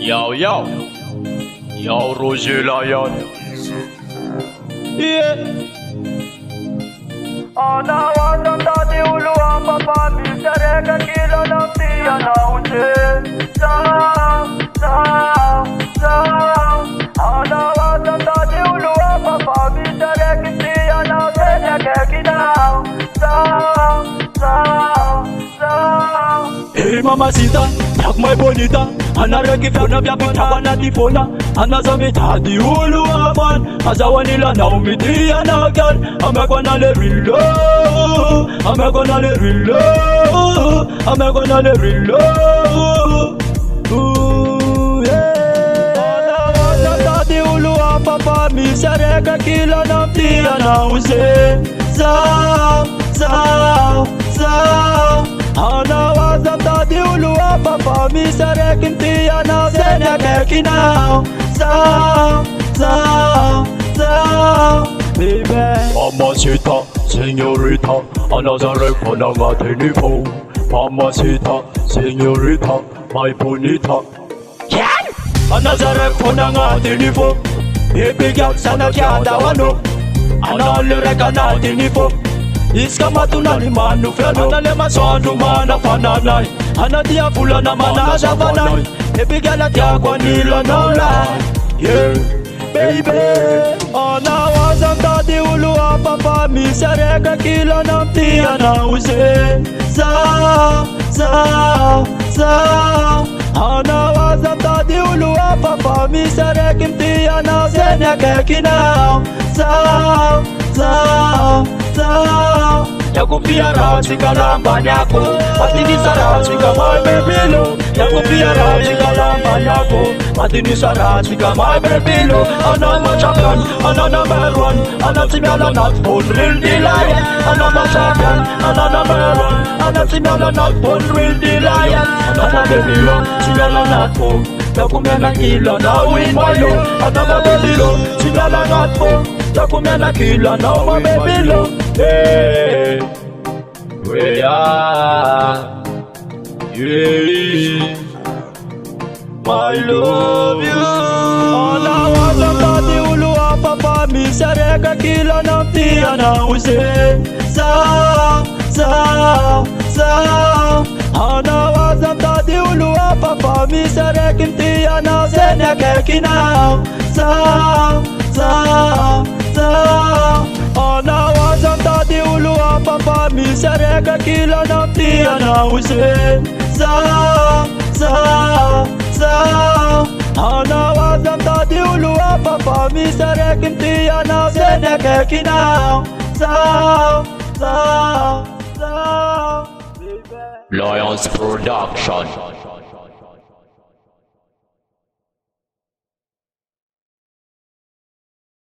Yo, yo. Yo, Roger Lion. Yeah. Anawasan dati uluan papamil sa reka kila ng tiya na usin. Anawasan dati uluan papamil sa reka tiya na usin. Kekinaw. Hey mamacita, yak my bonita. Ana rekifona vya vitaba na tifona. Ana za Mitady ulu aman. Azawa nila na umitia na gan. Amekwa na le real love. Amekwa na le real love. Amekwa na le real love. Ooh yeah. Ana wasa tadi ulu apapa. Misareka kila na mtia na uze. Ana wasa tadi ulu apapa. Misareka mtia na zenya kekinaw. Baby Mamacita, señorita. Anazarek ko ng ating nipo. Mamacita, señorita. My bonita. Yan! Anazarek ko ng ating nipo. Ibigyan sana kya daw ano. Analirek ka natin nipo. Iska matunani manufyano. Analema swanu mana fananay. Anadia pula na manasya fanay. Ibigyan na kya kwa nila no lie. Yeah, baby. Anawasan dati ulu apapa. Misareka kila ng tiya na usin. Anawasan dati ulu apapa. Misareka tiya na usin. Kekinaw. Yakupia razi kalamba nyako. Matini sarazi kama bebilo. Yakupia razi kalamba nyako. Matini sarazi kama bebilo. Ana machakan, ana number one. Ana simyala not for real delight. Ana machakan, ana number one. Ana simyala not for real delight. Ana bebilo, simyala not for. Yakumena kila na win mayo. Ana bebilo, simyala not for. Yakumena kila na mabebilo. Hey, we are, yeah, I love you. Anawasan dati ulu apapa. Misareka kila ng tiya na usin. Anawasan dati ulu apapa. Misareka tiya na usin. Kekinaw. Anawasan dati ulu apapa. Misareka kila ng tiya na usin. Anawasan dati ulu apapa. Misareka tiya na usin. Kekinaw. Lions Production.